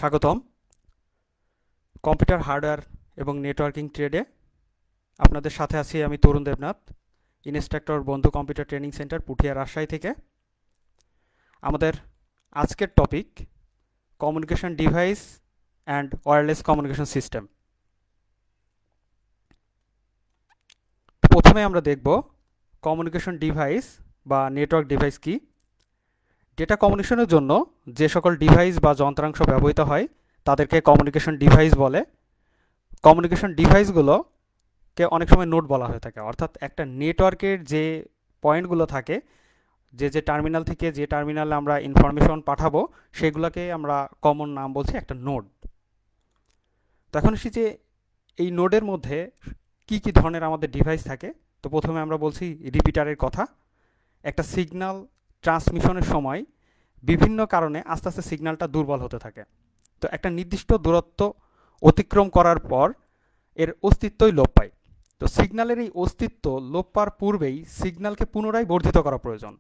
স্বাগতম computer hardware এবং networking ট্রেডে আপনাদের সাথে আছি আমি তরুণ দেবনাথ, ইনস্ট্রাক্টর বন্ধু computer training centre Puthia Rajshahi থেকে। আমাদের আজকের topic communication device and wireless communication system. প্রথমে আমরা দেখব কমিউনিকেশন ডিভাইস বা নেটওয়ার্ক ডিভাইস কি। ডেটা কমিউনিকেশনের জন্য যে সকল ডিভাইস বা যন্ত্রাংশ ব্যবহৃত হয় তাদেরকে কমিউনিকেশন ডিভাইস বলে। কমিউনিকেশন ডিভাইসগুলোকে অনেক সময় নোড বলা হয়ে থাকে, অর্থাৎ একটা নেটওয়ার্কের যে পয়েন্টগুলো থাকে, যে টার্মিনাল থেকে যে টার্মিনালে আমরা ইনফরমেশন পাঠাবো সেগুলোকে আমরা কমন নাম বলছি একটা নোড। তো এখন আসি যে এই নোডের মধ্যে কি কি ধরনের আমাদের ডিভাইস থাকে। তো প্রথমে আমরা বলছি রিপিটারের কথা। একটা সিগন্যাল ট্রান্সমিশনের সময় বিভিন্ন কারণে আস্তে আস্তে সিগন্যালটা দুর্বল হতে থাকে। তো একটা নির্দিষ্ট দূরত্ব অতিক্রম করার পর এর অস্তিত্বই লোপ পায়। তো সিগন্যালের এই অস্তিত্ব লোপ পাওয়ার পূর্বেই সিগন্যালকে পুনরায় বর্ধিত করা প্রয়োজন।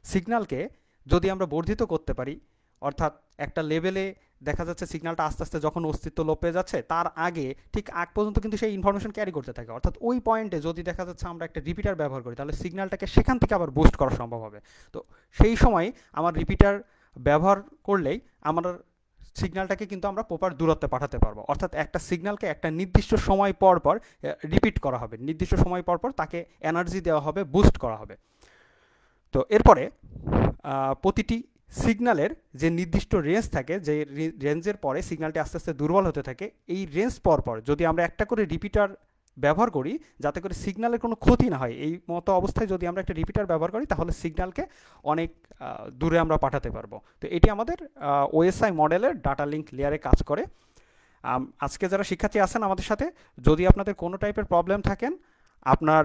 সিগন্যালকে যদি আমরা বর্ধিত করতে পারি, অর্থাৎ একটা লেভেলে দেখা যাচ্ছে সিগন্যালটা আস্তে আস্তে যখন অস্তিত্ব লোপ পেয়ে যাচ্ছে তার আগে ঠিক আগ পর্যন্ত কিন্তু সেই ইনফরমেশন ক্যারি করতে থাকে, অর্থাৎ ওই পয়েন্টে যদি দেখা যাচ্ছে আমরা একটা রিপিটার ব্যবহার করি তাহলে সিগন্যালটাকে সেখান থেকে আবার বুস্ট করা সম্ভব হবে। তো সেই সময় আমার রিপিটার ব্যবহার করলেই আমার সিগন্যালটাকে কিন্তু আমরা প্রপার দূরত্বে পাঠাতে পারবো। অর্থাৎ একটা সিগন্যালকে একটা নির্দিষ্ট সময় পর পর রিপিট করা হবে, নির্দিষ্ট সময় পর পর তাকে এনার্জি দেওয়া হবে, বুস্ট করা হবে। তো এরপরে প্রতিটি সিগন্যালের যে নির্দিষ্ট রেঞ্জ থাকে, যে রেঞ্জের পরে সিগন্যালটি আস্তে আস্তে দুর্বল হতে থাকে, এই রেঞ্জ পর পর যদি আমরা একটা করে রিপিটার ব্যবহার করি যাতে করে সিগন্যালের কোনো ক্ষতি না হয়, এই মতো অবস্থায় যদি আমরা একটা রিপিটার ব্যবহার করি তাহলে সিগন্যালকে অনেক দূরে আমরা পাঠাতে পারবো। তো এটি আমাদের ওএসআই মডেলের ডাটা লিঙ্ক লেয়ারে কাজ করে। আজকে যারা শিক্ষার্থী আছেন আমাদের সাথে, যদি আপনাদের কোনো টাইপের প্রবলেম থাকেন আপনার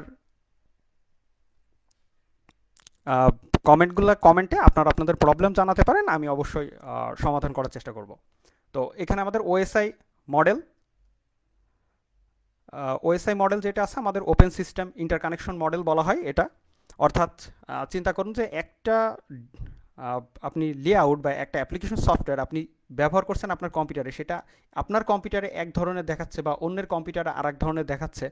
কমেন্টে আপনারা আপনাদের প্রবলেম জানাতে পারেন, আমি অবশ্যই সমাধান করার চেষ্টা করব। তো এখানে আমাদের ওএসআই মডেল যেটা আছে আমাদের ওপেন সিস্টেম ইন্টারকানেকশন মডেল বলা হয় এটা। অর্থাৎ চিন্তা করুন যে একটা আপনি লেআউট বা একটা অ্যাপ্লিকেশন সফটওয়্যার আপনি ব্যবহার করছেন আপনার কম্পিউটারে, সেটা আপনার কম্পিউটারে এক ধরনের দেখাচ্ছে বা অন্যের কম্পিউটারে আর এক ধরনের দেখাচ্ছে,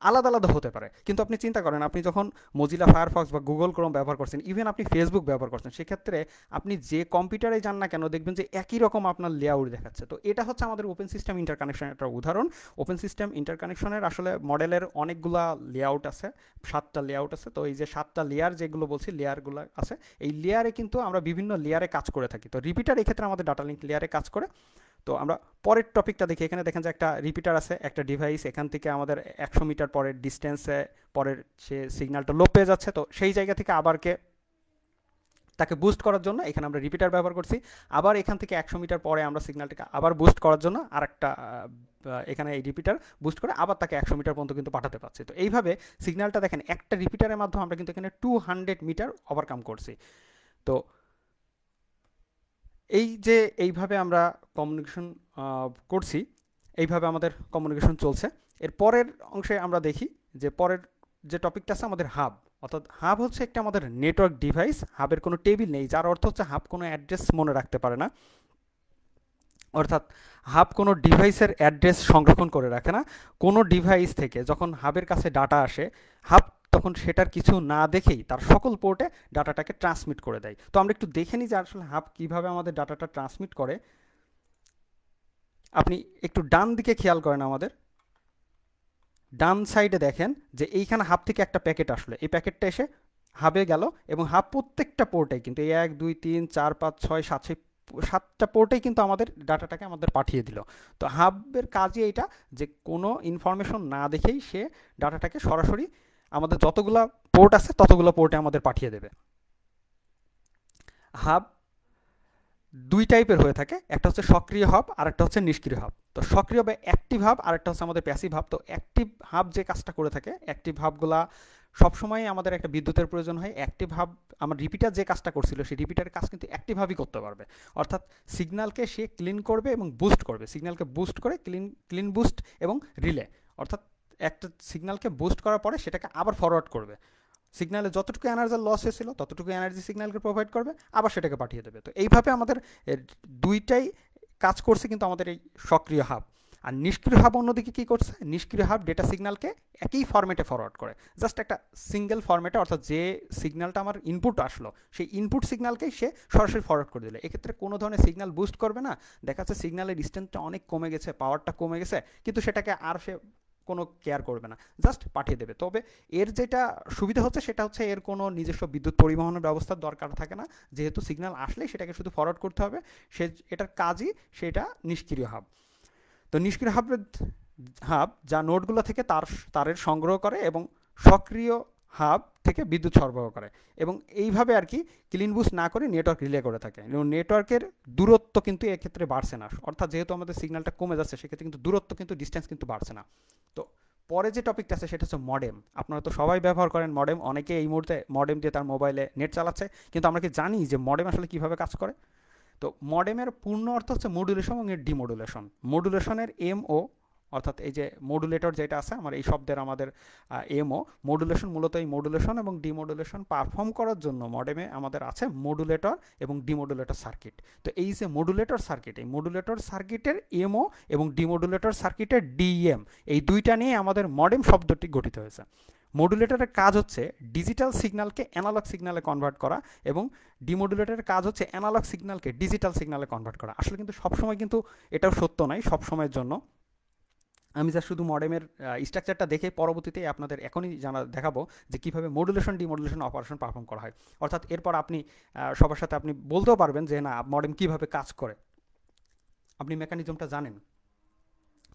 আলাদা আলাদা হতে পারে। কিন্তু আপনি চিন্তা করেন আপনি যখন মজিলা ফায়ারফক্স বা গুগল ক্রোম ব্যবহার করছেন, ইভেন আপনি ফেসবুক ব্যবহার করছেন, সেক্ষেত্রে আপনি যে কম্পিউটারে যান না কেন দেখবেন যে একই রকম আপনার লেআউট দেখাচ্ছে। তো এটা হচ্ছে আমাদের ওপেন সিস্টেম ইন্টারকানেকশনের একটা উদাহরণ। ওপেন সিস্টেম ইন্টারকানেকশনের আসলে মডেলের অনেকগুলা লেআউট আছে, 7টা লেআউট আছে। তো এই যে 7টা লেয়ার যেগুলো বলছি, লেয়ারগুলো আছে, এই লেয়ারে কিন্তু আমরা বিভিন্ন লেয়ারে কাজ করে থাকি। তো রিপিটার এক্ষেত্রে আমাদের ডাটা লিঙ্ক লেয়ারে কাজ করে। তো আমরা পরের টপিকটা দেখি। এখানে দেখেন যে একটা রিপিটার আছে, একটা ডিভাইস, এখান থেকে আমাদের 100 মিটার পরের ডিস্টেন্সে পরের সে সিগন্যালটা লোপ পেয়ে যাচ্ছে। তো সেই জায়গা থেকে আবারকে তাকে বুস্ট করার জন্য এখানে আমরা রিপিটার ব্যবহার করছি। আবার এখান থেকে 100 মিটার পরে আমরা সিগন্যালটাকে আবার বুস্ট করার জন্য আরেকটা এখানে এই রিপিটার বুস্ট করে আবার তাকে 100 মিটার পর্যন্ত কিন্তু পাঠাতে পারছি। তো এইভাবে সিগন্যালটা দেখেন একটা রিপিটারের মাধ্যমে আমরা কিন্তু এখানে 200 মিটার ওভারকাম করছি। তো এই যে এইভাবে আমরা কমিউনিকেশন করছি, এইভাবে আমাদের কমিউনিকেশন চলছে। এর পরের অংশে আমরা দেখি যে পরের যে টপিকটা আছে আমাদের হাব। অর্থাৎ হাব হচ্ছে একটা আমাদের নেটওয়ার্ক ডিভাইস। হাবের কোনো টেবিল নেই, যার অর্থ হচ্ছে হাব কোনো অ্যাড্রেস মনে রাখতে পারে না। অর্থাৎ হাব কোনো ডিভাইসের অ্যাড্রেস সংরক্ষণ করে রাখে না। কোনো ডিভাইস থেকে যখন হাবের কাছে ডাটা আসে, হাব তখন সেটার কিছু না দেখেই তার সকল পোর্টে ডাটাটাকে ট্রান্সমিট করে দেয়। তো আমরা একটু দেখে নিই যে আসলে হাব কীভাবে আমাদের ডাটাটা ট্রান্সমিট করে। আপনি একটু ডান দিকে খেয়াল করেন, আমাদের ডান সাইডে দেখেন যে এইখানে হাব থেকে একটা প্যাকেট আসলে, এই প্যাকেটটা এসে হাবে গেল এবং হাব প্রত্যেকটা পোর্টে কিন্তু এই 1 2 3 4 5 6 7 7টা পোর্টেই কিন্তু আমাদের ডাটাটাকে আমাদের পাঠিয়ে দিল। তো হাবের কাজই এইটা যে কোনো ইনফরমেশন না দেখেই সে ডাটাটাকে সরাসরি আমাদের যতগুলো পোর্ট আছে ততগুলো পোর্টে আমাদের পাঠিয়ে দেবে। হাব দুই টাইপের হয়ে থাকে, একটা হচ্ছে সক্রিয় হাব আর একটা হচ্ছে নিষ্ক্রিয় হাব। তো সক্রিয় বা অ্যাক্টিভ হাব আর একটা হচ্ছে আমাদের প্যাসিভ হাব। তো অ্যাক্টিভ হাব যে কাজটা করে থাকে, অ্যাক্টিভ হাবগুলা সবসময় আমাদের একটা বিদ্যুতের প্রয়োজন হয়। অ্যাক্টিভ হাব আমার রিপিটার যে কাজটা করছিল সেই রিপিটারের কাজ কিন্তু অ্যাক্টিভ হাবই করতে পারবে। অর্থাৎ সিগন্যালকে সে ক্লিন করবে এবং বুস্ট করবে, সিগন্যালকে বুস্ট করে ক্লিন বুস্ট এবং রিলে। অর্থাৎ একটা সিগন্যালকে বুস্ট করার পরে সেটাকে আবার ফরওয়ার্ড করবে, সিগন্যালে যতটুকু এনার্জি লস হয়েছিল ততটুকু এনার্জি সিগন্যালকে প্রোভাইড করবে, আবার সেটাকে পাঠিয়ে দেবে। তো এইভাবে আমাদের দুইটাই কাজ করছে কিন্তু আমাদের এই সক্রিয় হাব। আর নিষ্ক্রিয় হাব অন্যদিকে কী করছে, নিষ্ক্রিয় হাব ডেটা সিগন্যালকে একই ফরম্যাটে ফরওয়ার্ড করে, জাস্ট একটা সিঙ্গেল ফরম্যাটে, অর্থাৎ যে সিগন্যালটা আমার ইনপুট আসলো সেই ইনপুট সিগন্যালকেই সে সরাসরি ফরওয়ার্ড করে দিল। এক্ষেত্রে কোনো ধরনের সিগন্যাল বুস্ট করবে না, দেখা যাচ্ছে সিগন্যালের ডিস্টেন্সটা অনেক কমে গেছে, পাওয়ারটা কমে গেছে, কিন্তু সেটাকে আর সে কোনো কেয়ার করবে না, জাস্ট পাঠিয়ে দেবে। তবে এর যেটা সুবিধা হচ্ছে সেটা হচ্ছে এর কোনো নিজস্ব বিদ্যুৎ পরিবহনের ব্যবস্থার দরকার থাকে না, যেহেতু সিগন্যাল আসলেই সেটাকে শুধু ফরওয়ার্ড করতে হবে, সে এটার কাজই সেটা নিষ্ক্রিয় হাব। তো নিষ্ক্রিয় হাব যা নোডগুলো থেকে তারের সংগ্রহ করে এবং সক্রিয় হাব থেকে বিদ্যুৎ সরবরাহ করে, এবং এইভাবে আর কি ক্লিন বুস্ট না করে নেটওয়ার্ক রিলে করে থাকে। এবং নেটওয়ার্কের দূরত্ব কিন্তু এক্ষেত্রে বাড়ছে না, অর্থাৎ যেহেতু আমাদের সিগন্যালটা কমে যাচ্ছে সেক্ষেত্রে কিন্তু দূরত্ব কিন্তু ডিস্টেন্স কিন্তু বাড়ছে না। তো পরে যে টপিকটা আছে সেটা হচ্ছে মডেম। আপনারা তো সবাই ব্যবহার করেন মডেম, অনেকে এই মুহূর্তে মডেম দিয়ে তার মোবাইলে নেট চালাচ্ছে, কিন্তু আমরা কি জানি যে মডেম আসলে কীভাবে কাজ করে? তো মডেমের পূর্ণ অর্থ হচ্ছে মডুলেশন এবং ডিমডুলেশন। মডুলেশনের এমও, অর্থাৎ এই যে মডুলেটর যেটা আছে আমার এই শব্দের আমাদের এমও, মডুলেশন মূলত এই মডুলেশন এবং ডিমডুলেশন পারফর্ম করার জন্য মডেমে আমাদের আছে মডুলেটর এবং ডিমডুলেটর সার্কিট। তো এই যে মডুলেটর সার্কিট, এই মডুলেটর সার্কিটের এমও এবং ডিমডুলেটর সার্কিটের ডিএম, এই দুইটা নিয়ে আমাদের মডেম শব্দটি গঠিত হয়েছে। মডুলেটরের কাজ হচ্ছে ডিজিটাল সিগন্যালকে অ্যানালগ সিগন্যালে কনভার্ট করা, এবং ডিমডুলেটরের কাজ হচ্ছে অ্যানালগ সিগন্যালকে ডিজিটাল সিগন্যালে কনভার্ট করা। আসলে কিন্তু সবসময় কিন্তু এটাও সত্য নয় সব সময়ের জন্য। আমি যা শুধু মডেমের স্ট্রাকচারটা দেখে পরবর্তীতে আপনাদের এখনই দেখাবো যে কীভাবে মডুলেশন ডিমডুলেশন অপারেশন পারফর্ম করা হয়, অর্থাৎ এরপর আপনি সবার সাথে আপনি বলতেও পারবেন যে না মডেম কীভাবে কাজ করে, আপনি মেকানিজমটা জানেন।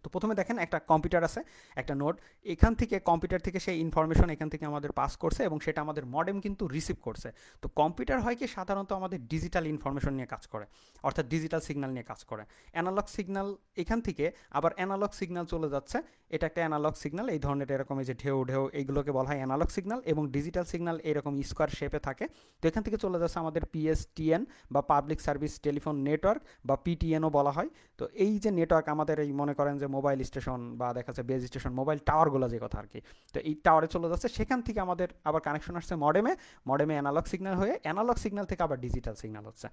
তো প্রথমে দেখেন একটা কম্পিউটার আছে, একটা নোড, এখান থেকে কম্পিউটার থেকে সেই ইনফরমেশন এখান থেকে আমাদের পাস করছে এবং সেটা আমাদের মডেম কিন্তু রিসিভ করছে। তো কম্পিউটার হয় কি সাধারণত আমাদের ডিজিটাল ইনফরমেশন নিয়ে কাজ করে, অর্থাৎ ডিজিটাল সিগন্যাল নিয়ে কাজ করে। অ্যানালগ সিগন্যাল এখান থেকে আবার অ্যানালগ সিগন্যাল চলে যাচ্ছে, এটা একটা অ্যানালগ সিগন্যাল, এই ধরনের এরকম এই যে ঢেউ ঢেউ এইগুলোকে বলা হয় অ্যানালগ সিগন্যাল, এবং ডিজিটাল সিগন্যাল এরকম স্কোয়ার শেপে থাকে। তো এখান থেকে চলে যাচ্ছে আমাদের পিএসটিএন বা পাবলিক সার্ভিস টেলিফোন নেটওয়ার্ক বা পিটিএনও বলা হয়। তো এই যে নেটওয়ার্ক আমাদের এই মনে করেন যে মোবাইল স্টেশন বা দেখা যাচ্ছে বেজ স্টেশন, মোবাইল টাওয়ারগুলো যে কথা আর কি, তো এই টাওয়ারে চলে যাচ্ছে, সেখান থেকে আমাদের আবার কানেকশন আসছে মডেমে, মডেমে অ্যানালগ সিগন্যাল হয়ে অ্যানালগ সিগন্যাল থেকে আবার ডিজিটাল সিগন্যাল হচ্ছে।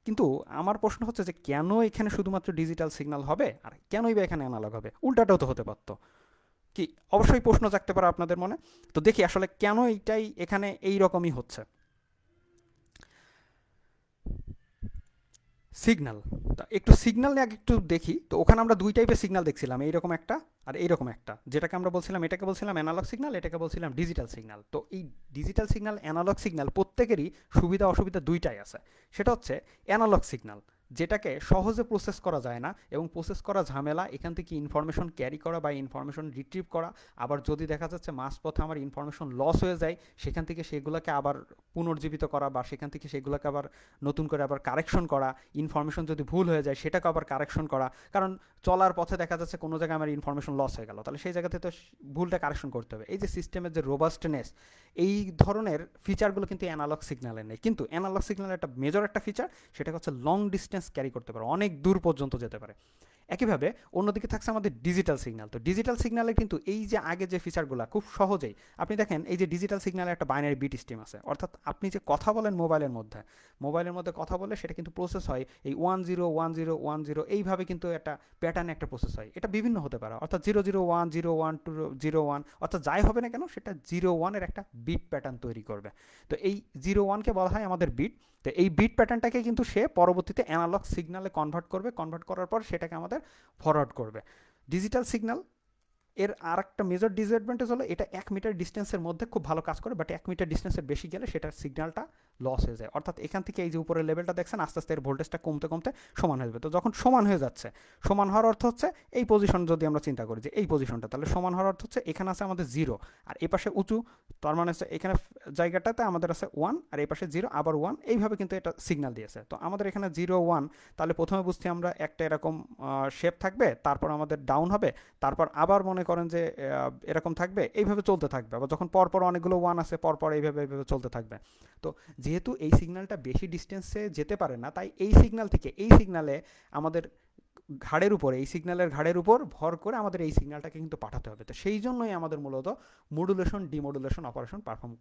কিন্তু আমার প্রশ্ন হচ্ছে যে কেন এখানে শুধুমাত্র ডিজিটাল সিগন্যাল হবে আর কেনই বা এখানে অ্যানালগ হবে? উল্টাটাও তো হতে পারতো কি? অবশ্যই প্রশ্ন জাগতে পারে আপনাদের মনে। তো দেখি আসলে কেন এইটাই এখানে এই রকমই হচ্ছে। সিগন্যাল, তা একটু সিগন্যাল নিয়ে আগে একটু দেখি। তো ওখানে আমরা দুই টাইপের সিগন্যাল দেখছিলাম, এইরকম একটা আর এইরকম একটা, যেটাকে আমরা বলছিলাম, এটাকে বলছিলাম অ্যানালগ সিগন্যাল, এটাকে বলছিলাম ডিজিটাল সিগন্যাল। তো এই ডিজিটাল সিগন্যাল অ্যানালগ সিগন্যাল প্রত্যেকেরই সুবিধা অসুবিধা দুইটাই আছে। সেটা হচ্ছে অ্যানালগ সিগন্যাল যেটাকে সহজে প্রসেস করা যায় না এবং প্রসেস করা ঝামেলা, এখান থেকে ইনফরমেশন ক্যারি করা বা ইনফরমেশন রিট্রিভ করা, আবার যদি দেখা যাচ্ছে মাঝপথে আমার ইনফরমেশন লস হয়ে যায় সেখান থেকে সেগুলোকে আবার পুনর্জীবিত করা বা সেখান থেকে সেগুলোকে আবার নতুন করে আবার কারেকশন করা, ইনফরমেশন যদি ভুল হয়ে যায় সেটাকে আবার কারেকশন করা, কারণ চলার পথে দেখা যাচ্ছে কোনো জায়গায় আমার ইনফরমেশন লস হয়ে গেল, তাহলে সেই জায়গাতে তো ভুলটা কারেকশন করতে হবে। এই যে সিস্টেমের যে রোবাস্টনেস, এই ধরনের ফিচারগুলো কিন্তু অ্যানালগ সিগন্যালে নেই। কিন্তু অ্যানালগ সিগন্যালের একটা মেজর একটা ফিচার, সেটা হচ্ছে লং ডিস্টেন্স ক্যারি করতে পারে, অনেক দূর পর্যন্ত যেতে পারে। একইভাবে অন্যদিকে থাকছে আমাদের ডিজিটাল সিগন্যাল। তো ডিজিটাল সিগন্যালে কিন্তু এই যে আগে যে ফিচারগুলো খুব সহজেই আপনি দেখেন, এই যে ডিজিটাল সিগন্যালে একটা বাইনারি বিট স্ট্রিম আছে, অর্থাৎ আপনি যে কথা বলেন মোবাইলের মধ্যে কথা বলে সেটা কিন্তু প্রসেস হয় এই 101010 এইভাবে, কিন্তু একটা প্যাটার্নে একটা প্রসেস হয়, এটা বিভিন্ন হতে পারে, অর্থাৎ 001 01 201, অর্থাৎ যাই হবে না কেন সেটা 01-এর একটা বিট প্যাটার্ন তৈরি করবে। তো এই 01-কে বলা হয় আমাদের বিট। তো এই বিট প্যাটার্নটাকে কিন্তু সে পরবর্তীতে অ্যানালগ সিগন্যালে কনভার্ট করবে, কনভার্ট করার পর সেটাকে আমাদের ফরওয়ার্ড করবে। ডিজিটাল সিগন্যাল এর আর একটা মেজর ডিসঅ্যাডভান্টেজ হলো এটা 1 মিটার ডিস্টেন্সের মধ্যে খুব ভালো কাজ করে, বাট 1 মিটার ডিস্টেন্সের বেশি গেলে সেটার সিগন্যালটা লস হয়ে যায়, অর্থাৎ এখান থেকে এই যে উপরের লেভেলটা দেখছেন আস্তে আস্তে এর ভোল্টেজটা কমতে কমতে সমান হয়ে যাবে। তো যখন সমান হয়ে যাচ্ছে, সমান হওয়ার অর্থ হচ্ছে এই পজিশন, যদি আমরা চিন্তা করি যে এই পজিশনটা, তাহলে সমান হওয়ার অর্থ হচ্ছে এখানে আছে আমাদের 0 আর এই পাশে উঁচু, তার মানে হচ্ছে এখানে জায়গাটাতে আমাদের আছে 1 আর এই পাশে 0 আবার 1, এইভাবে কিন্তু এটা সিগন্যাল দিয়েছে। তো আমাদের এখানে 0 1, তাহলে প্রথমে বুঝছি আমরা একটা এরকম শেপ থাকবে, তারপর আমাদের ডাউন হবে, তারপর আবার মনে করেন যে এরকম থাকবে, এইভাবে চলতে থাকবে, আবার যখন পরপর অনেকগুলো 1 আছে পরপর এইভাবে চলতে থাকবে। তো যেহেতু এই সিগন্যালটা বেশি ডিস্টেন্সে যেতে পারে না, তাই এই সিগন্যাল থেকে এই সিগন্যালে আমাদের ঘাড়ের উপর, এই সিগন্যালের ঘাড়ের উপর ভর করে আমাদের এই সিগন্যালটাকে কিন্তু পাঠাতে হবে। তো সেই জন্যই আমাদের মূলত মডুলেশন ডিমডুলেশন অপারেশন পারফর্ম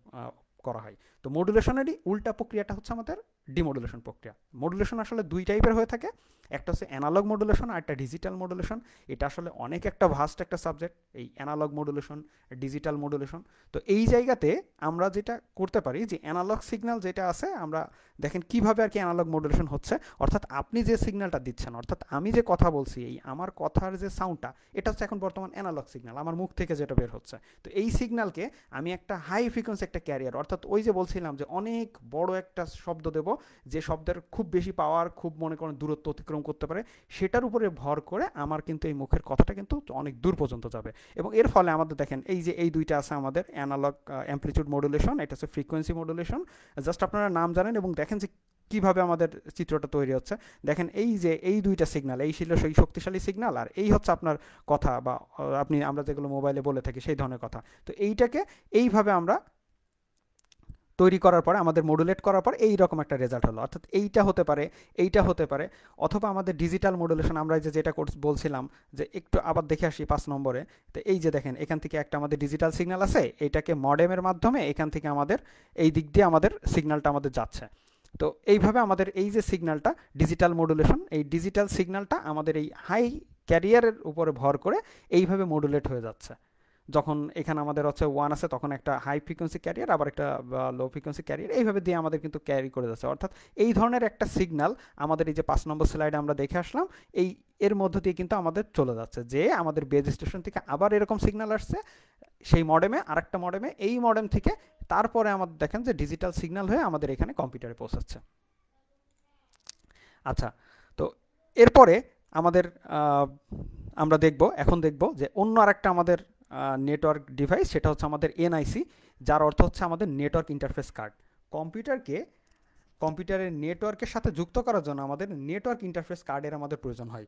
করা হয়। তো মডুলেশনেরই উল্টা প্রক্রিয়াটা হচ্ছে আমাদের ডিমডুলেশন প্রক্রিয়া। মডুলেশন আসলে দুই টাইপের হয়ে থাকে, একটা হচ্ছে অ্যানালগ মডুলেশন আর একটা ডিজিটাল মডুলেশন। এটা আসলে অনেক একটা ভাস্ট একটা সাবজেক্ট, এই অ্যানালগ মডুলেশন, ডিজিটাল মডুলেশন। তো এই জায়গাতে আমরা যেটা করতে পারি যে অ্যানালগ সিগন্যাল যেটা আছে, আমরা দেখেন কিভাবে আর কি অ্যানালগ মডুলেশন হচ্ছে। অর্থাৎ আপনি যে সিগন্যালটা দিচ্ছেন, অর্থাৎ আমি যে কথা বলছি, এই আমার কথার যে সাউন্ডটা, এটা হচ্ছে এখন বর্তমান অ্যানালগ সিগন্যাল, আমার মুখ থেকে যেটা বের হচ্ছে। তো এই সিগন্যালকে আমি একটা হাই ফ্রিকোয়েন্সি একটা ক্যারিয়ার, অর্থাৎ ওই যে বলছিলাম যে অনেক বড় একটা শব্দ দেব, যে শব্দের খুব বেশি পাওয়ার, খুব মনে করেন দূরত্ব অতিক্রম করতে পারে, সেটার উপরে ভর করে আমার কিন্তু এই মুখের কথাটা কিন্তু অনেক দূর পর্যন্ত যাবে। এবং এর ফলে আমাদের দেখেন এই যে এই দুইটা আছে আমাদের অ্যানালগ অ্যামপ্লিটিউড মডুলেশন, এটা হচ্ছে ফ্রিকোয়েন্সি মডুলেশন। জাস্ট আপনারা নাম জানেন এবং দেখেন যে কিভাবে আমাদের চিত্রটা তৈরি হচ্ছে। দেখেন এই যে এই দুইটা সিগন্যাল, এই ছিল সেই শক্তিশালী সিগন্যাল, আর এই হচ্ছে আপনার কথা বা আমরা যেগুলো মোবাইলে বলে থাকি সেই ধরনের কথা। তো এইটাকে এইভাবে আমরা তৈরি করার পরে, আমাদের মডুলেট করার পর এই রকম একটা রেজাল্ট হলো। অর্থাৎ এইটা হতে পারে, এইটা হতে পারে, অথবা আমাদের ডিজিটাল মডুলেশন আমরা যেটা বলছিলাম যে একটু আবার দেখে আসি 5 নম্বরে। তো এই যে দেখেন এখান থেকে একটা আমাদের ডিজিটাল সিগন্যাল আছে, এটাকে মডেমের মাধ্যমে এখান থেকে আমাদের এই দিক দিয়ে আমাদের সিগন্যালটা আমাদের যাচ্ছে। তো এইভাবে আমাদের এই যে সিগন্যালটা ডিজিটাল মডুলেশন, এই ডিজিটাল সিগন্যালটা আমাদের এই হাই ক্যারিয়ারের উপরে ভর করে এইভাবে মডুলেট হয়ে যাচ্ছে। যখন এখানে আমাদের হচ্ছে 1 আছে, তখন একটা হাই ফ্রিকোয়েন্সি ক্যারিয়ার, আবার একটা লো ফ্রিকোয়েন্সি ক্যারিয়ার, এইভাবে দিয়ে আমাদের কিন্তু ক্যারি করে যাচ্ছে। অর্থাৎ এই ধরনের একটা সিগন্যাল আমাদের এই যে 5 নম্বর স্লাইডে আমরা দেখে আসলাম, এই এর মধ্য দিয়ে কিন্তু আমাদের চলে যাচ্ছে, যে আমাদের বেজ স্টেশন থেকে আবার এরকম সিগন্যাল আসছে সেই মডেমে, আরেকটা মডেমে, এই মডেম থেকে তারপরে আমাদের দেখেন যে ডিজিটাল সিগন্যাল হয়ে আমাদের এখানে কম্পিউটারে পৌঁছাচ্ছে। আচ্ছা, তো এরপরে আমাদের আমরা এখন দেখব যে অন্য আরেকটা আমাদের নেটওয়ার্ক ডিভাইস, সেটা হচ্ছে আমাদের এনআইসি, যার অর্থ হচ্ছে আমাদের নেটওয়ার্ক ইন্টারফেস কার্ড। কম্পিউটারের নেটওয়ার্কের সাথে যুক্ত করার জন্য আমাদের নেটওয়ার্ক ইন্টারফেস কার্ডের আমাদের প্রয়োজন হয়।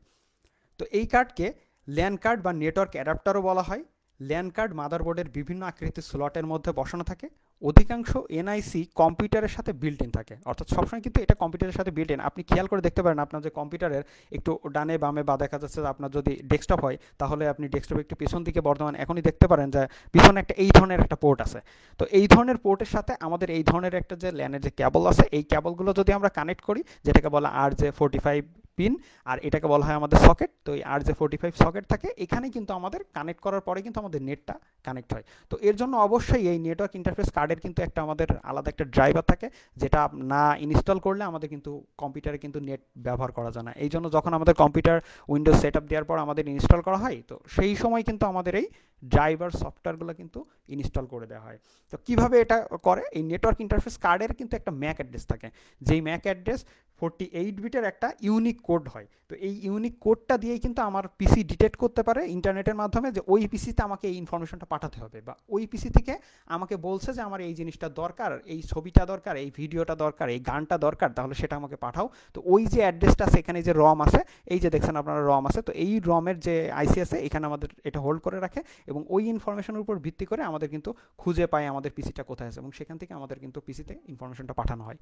তো এই কার্ডকে ল্যান কার্ড বা নেটওয়ার্ক অ্যাডাপ্টারও বলা হয়। ল্যান কার্ড মাদারবোর্ডের বিভিন্ন আকৃতির স্লটের মধ্যে বসানো থাকে। অধিকাংশ এনআইসি কম্পিউটারের সাথে বিল্ট ইন থাকে, অর্থাৎ সবসময় কিন্তু এটা কম্পিউটারের সাথে বিল্ট ইন। আপনি খেয়াল করে দেখতে পারেন আপনার যে কম্পিউটারের একটু ডানে বামে বা দেখা যাচ্ছে আপনার যদি ডেস্কটপ হয়, তাহলে আপনি ডেস্কটপ একটু পিছন দিকে বর্তমান এখনই দেখতে পারেন যে পিছনে একটা এই ধরনের একটা পোর্ট আছে। তো এই ধরনের পোর্টের সাথে আমাদের এই ধরনের একটা যে ল্যানের যে কেবল আছে, এই কেবলগুলো যদি আমরা কানেক্ট করি, যেটাকে বলা RJ45 পিন, আর এটাকে বলা হয় আমাদের সকেট। তো এই RJ45 সকেট থাকে এখানে, কিন্তু আমাদের কানেক্ট করার পরে কিন্তু আমাদের নেটটা কানেক্ট হয়। তো এর জন্য অবশ্যই এই নেটওয়ার্ক ইন্টারফেস কার্ডের কিন্তু একটা আমাদের আলাদা একটা ড্রাইভার থাকে, যেটা না ইনস্টল করলে আমাদের কিন্তু কম্পিউটারে কিন্তু নেট ব্যবহার করা যায় না। এই জন্য যখন আমাদের কম্পিউটার উইন্ডোজ সেট আপ দেওয়ার পর আমাদের ইনস্টল করা হয়, তো সেই সময় কিন্তু আমাদের এই ড্রাইভার সফটওয়্যারগুলো কিন্তু ইনস্টল করে দেওয়া হয়। তো কিভাবে এটা করে, এই নেটওয়ার্ক ইন্টারফেস কার্ডের কিন্তু একটা ম্যাক অ্যাড্রেস থাকে, যেই ম্যাক অ্যাড্রেস 48 বিটের একটা ইউনিক কোড হয়। তো এই ইউনিক কোডটা দিয়েই কিন্তু আমার পিসি ডিটেক্ট করতে পারে ইন্টারনেটের মাধ্যমে যে ওই পিসিতে আমাকে এই ইনফরমেশনটা পাঠাতে হবে, বা ওই পিসি থেকে আমাকে বলছে যে আমার এই জিনিসটা দরকার, এই ছবিটা দরকার, এই ভিডিওটা দরকার, এই গানটা দরকার, তাহলে সেটা আমাকে পাঠাও। তো ওই যে অ্যাড্রেসটা আছে, এখানে যে রম আছে, এই যে দেখছেন আপনারা রম আছে, তো এই রমের যে আইসি আছে এখানে আমাদের এটা হোল্ড করে রাখে, এবং ওই ইনফরমেশনের উপর ভিত্তি করে আমাদের কিন্তু খুঁজে পায় আমাদের পিসিটা কোথায় আছে, এবং সেখান থেকে আমাদের কিন্তু পিসিতে ইনফরমেশনটা পাঠানো হয়।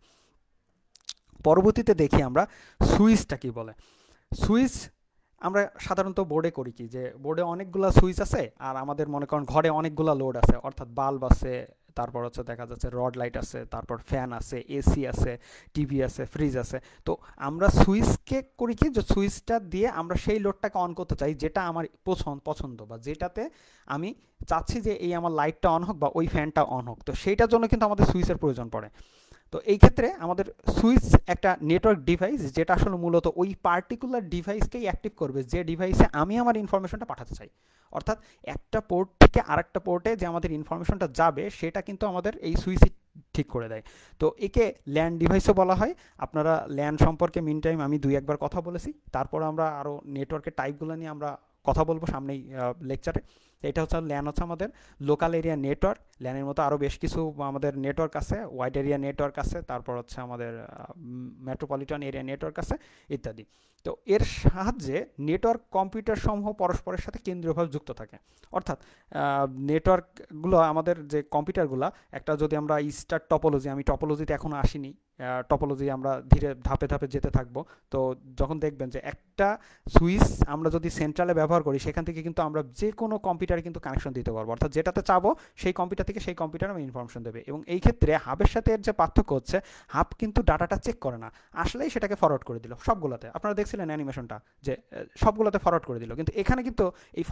পরবর্তীতে দেখি আমরা সুইচটা কি বলে। সুইচ আমরা সাধারণত বোর্ডে করি কি, যে বোর্ডে অনেকগুলো সুইচ আছে, আর আমাদের মনে করেন ঘরে অনেকগুলো লোড আছে, অর্থাৎ বাল্ব আছে, তারপর হচ্ছে দেখা যাচ্ছে রড লাইট আছে, তারপর ফ্যান আছে, এসি আছে, টিভি আছে, ফ্রিজ আছে। তো আমরা সুইচকে করি কি, যে সুইচটা দিয়ে আমরা সেই লোডটাকে অন করতে চাই যেটা আমার পছন্দ, বা যেটাতে আমি চাচ্ছি যে এই আমার লাইটটা অন হোক বা ওই ফ্যানটা অন হোক। তো সেইটার জন্য কিন্তু আমাদের সুইচের প্রয়োজন পড়ে। তো এই ক্ষেত্রে আমাদের সুইচ একটা নেটওয়ার্ক ডিভাইস, যেটা আসলে মূলত ওই পার্টিকুলার ডিভাইসকেই অ্যাক্টিভ করবে, যে ডিভাইসে আমি আমার ইনফরমেশনটা পাঠাতে চাই। অর্থাৎ একটা পোর্ট থেকে আরেকটা পোর্টে যে আমাদের ইনফরমেশনটা যাবে, সেটা কিন্তু আমাদের এই সুইচই ঠিক করে দেয়। তো একে ল্যান ডিভাইসও বলা হয়। আপনারা ল্যান সম্পর্কে মিন টাইম আমি 2-1বার কথা বলেছি, তারপর আমরা আরও নেটওয়ার্কের টাইপগুলো নিয়ে আমরা কথা বলবো সামনেই লেকচারে। এটা হচ্ছে ল্যান হচ্ছে আমাদের লোকাল এরিয়া নেটওয়ার্ক। ল্যানের মতো আরও বেশ কিছু আমাদের নেটওয়ার্ক আছে, ওয়াইড এরিয়া নেটওয়ার্ক আছে, তারপর হচ্ছে আমাদের মেট্রোপলিটন এরিয়া নেটওয়ার্ক আছে ইত্যাদি। তো এর সাহায্যে নেটওয়ার্ক কম্পিউটার সমূহ পরস্পরের সাথে কেন্দ্রীয়ভাবে যুক্ত থাকে। অর্থাৎ নেটওয়ার্কগুলো আমাদের যে কম্পিউটারগুলো, একটা যদি আমরা স্টার টপোলজি, আমি টপোলজিতে এখনও আসিনি, টপোলজি আমরা ধীরে ধাপে ধাপে যেতে থাকবো। তো যখন দেখবেন যে একটা সুইচ আমরা যদি সেন্ট্রালে ব্যবহার করি, সেখান থেকে কিন্তু আমরা যে কোনো কম্পিউটারে কিন্তু কানেকশন দিতে পারবো, অর্থাৎ যেটাতে চাবো সেই কম্পিউটার থেকে সেই কম্পিউটারে আমি ইনফরমেশন দেবে। এবং এই ক্ষেত্রে হাবের সাথে এর যে পার্থক্য হচ্ছে, হাব কিন্তু ডাটাটা চেক করে না, আসলেই সেটাকে ফরওয়ার্ড করে দিল সবগুলোতে। আপনারা দেখছিলেন অ্যানিমেশনটা যে সবগুলোতে ফরওয়ার্ড করে দিল, কিন্তু এখানে কিন্তু এই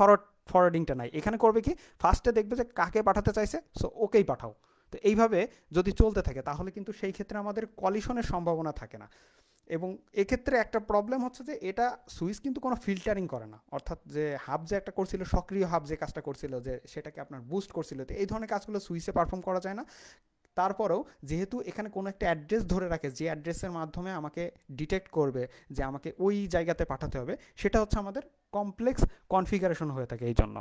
ফরওয়ার্ডিংটা নাই। এখানে করবে কি, ফার্স্টে দেখবে যে কাকে পাঠাতে চাইছে, সো ওকেই পাঠাও। তো এইভাবে যদি চলতে থাকে তাহলে কিন্তু সেই ক্ষেত্রে আমাদের কলিশনের সম্ভাবনা থাকে না। এবং এক্ষেত্রে একটা প্রবলেম হচ্ছে যে এটা সুইচ কিন্তু কোনো ফিল্টারিং করে না, অর্থাৎ যে হাব যে একটা করছিল, সক্রিয় হাব যে কাজটা করছিল, যে সেটাকে আপনার বুস্ট করছিল, তো এই ধরনের কাজগুলো সুইচে পারফর্ম করা যায় না। তারপরেও যেহেতু এখানে কোনো একটা অ্যাড্রেস ধরে রাখে, যে অ্যাড্রেসের মাধ্যমে আমাকে ডিটেক্ট করবে যে আমাকে ওই জায়গাতে পাঠাতে হবে, সেটা হচ্ছে আমাদের কমপ্লেক্স কনফিগারেশন হয়ে থাকে এই জন্য।